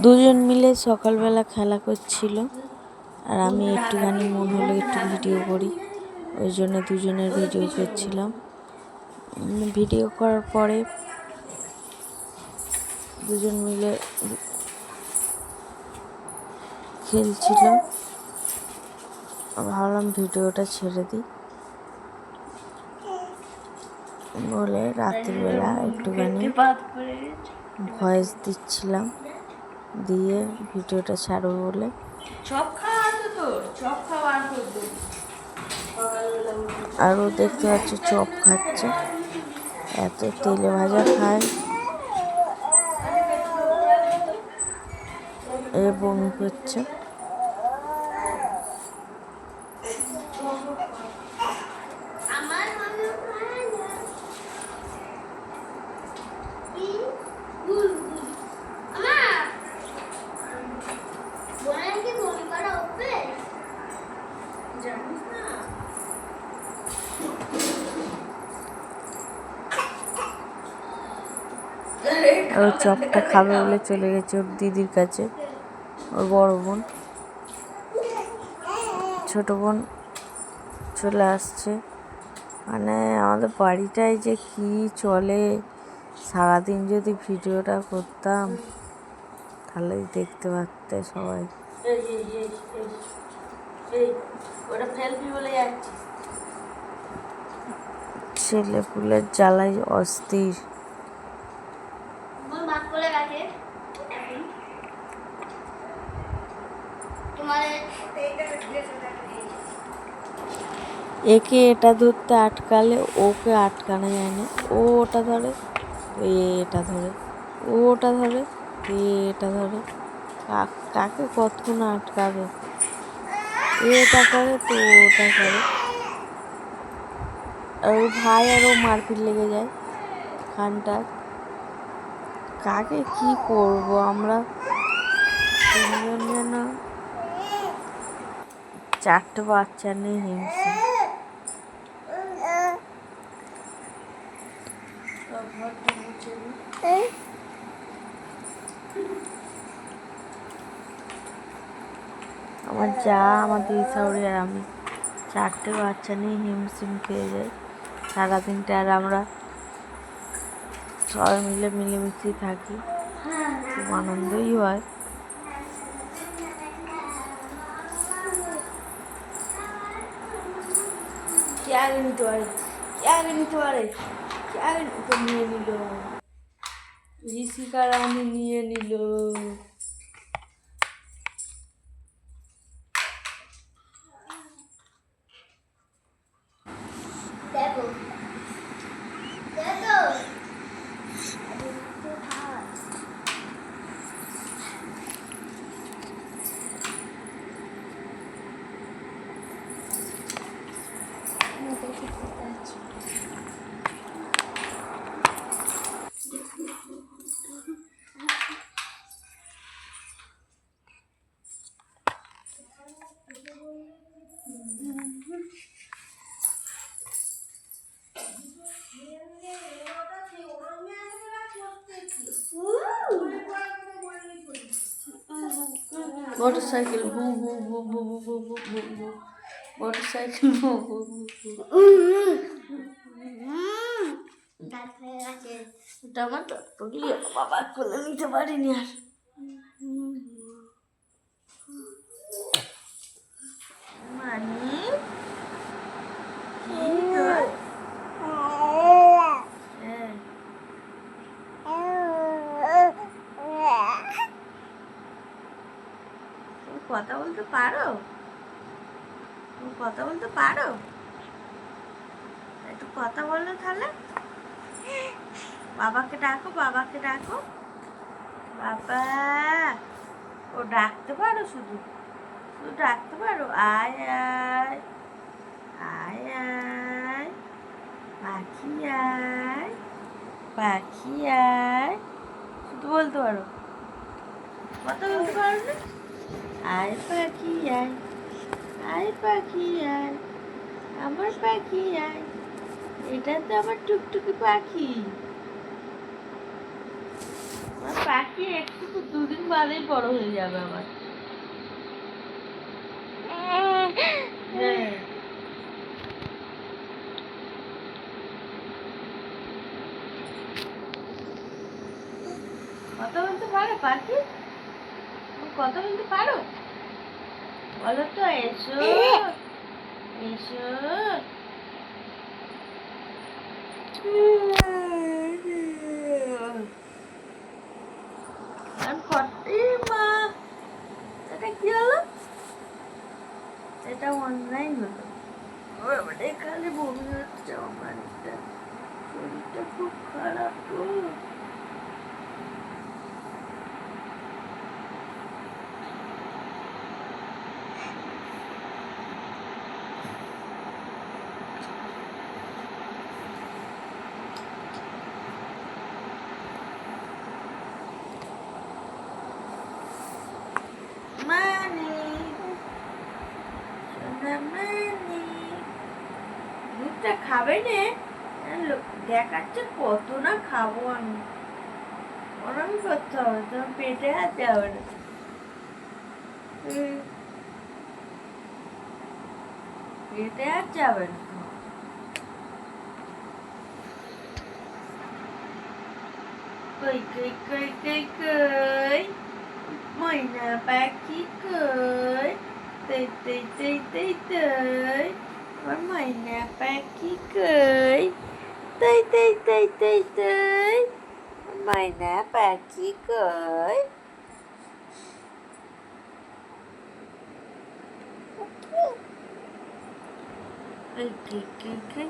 দুজন মিলে সকালবেলা খেলা করছিল, আর আমি একটুখানি মন হলো একটু ভিডিও করি, ওই জন্য দুজনের ভিডিও করছিলাম। ভিডিও করার পরে দুজন মিলে খেলছিল, ভাবলাম ভিডিওটা ছেড়ে দিই বলে রাত্রিবেলা একটুখানি ভয়েস দিচ্ছিলাম, দিয়ে ভিডিওটা ছাড়বো বলে। আর ও দেখতে পাচ্ছ চপ খাচ্ছে, এত তেলে ভাজা খায়, এ বমি করছে। ও চপটা খাবে বলে চলে গেছে ওর দিদির কাছে, ওর বড় বোন। ছোট বোন চলে আসছে। মানে আমাদের বাড়িটায় যে কি চলে, সারাদিন যদি ভিডিওটা করতাম তাহলে দেখতে পারতে সবাই। ছেলে পুলের জ্বালায় অস্থির। একে এটা ধরতে আটকালে ওকে আটকানো যায় না, ও ওটা ধরে, এটা ধরে, ও ওটা ধরে, এটা ধরে, কাকে কতক্ষণ আটকাবে? এটা করে তো ওটা করে, আর ওর ভাই আর ও মারপিট লেগে যায়। খানটা কাকে কি করব আমরা তিনজন, যেন চারটে বাচ্চা নিয়ে হিংসে। আমার যা, আমার দিদি শাশুড়ি আর আমি চারটে বাচ্চা নিয়ে হিমশিম খেয়ে যাই সারাদিনটা। আর আমরা সবাই মিলে মিলেমিশেই থাকি, খুব আনন্দই হয়। নিয়ে নিল ঋষিকা রানী, নিয়ে নিল। মোটরসাইকেল ভু ভু ভু ভু ভু ভু ভু ভু ভু, মোটরসাইকেল ভু ভু ভু ভু। টমেটো তুলি বাবা কোলে নিতে পারিনি আর। মানি কথা বলতে পারো? কথা বলতে পারো? একটু কথা বললে তাহলে। বাবাকে ডাকো, বাবাকে ডাকো, বাবা। ও ডাকতে পারো, শুধু শুধু ডাকতে পারো। আয় আয় আয় আয় পাখি, আয় পাখি আয়, শুধু বলতে পারো, কথা বলতে পারো না। আয় পাখি আয়, আয় পাখি আয়, আমার পাখি আয়। এটা তো আমার টুকটুকি পাখি। আমার পাখি একটু 2 দিন বাদেই বড় হয়ে যাবে আবার। হ্যাঁ কথা বলতে পারো পাখি? কথা বলতে পারো? বলো তো এসো এসো। মা এটা কি হলো? এটা অনলাইন হলো। খালি বমি হচ্ছে আমার, শরীরটা খুব খারাপ তো। মানি সোনা মানি দুধটা খাবে নে? দেখাচ্ছে কত না খাবো আমি, ওরম করতে হবে, তোমার পেটে আর যাবে না। পেটে আর যাবে না। কই কই কই কই কই ময়না পাখি কই, তৈ তৈ তৈ তৈ তৈ, আমার ময়না পাখি কই, তৈ তৈ তৈ তৈ তৈ, ময়না পাখি কই। কই কই কই কই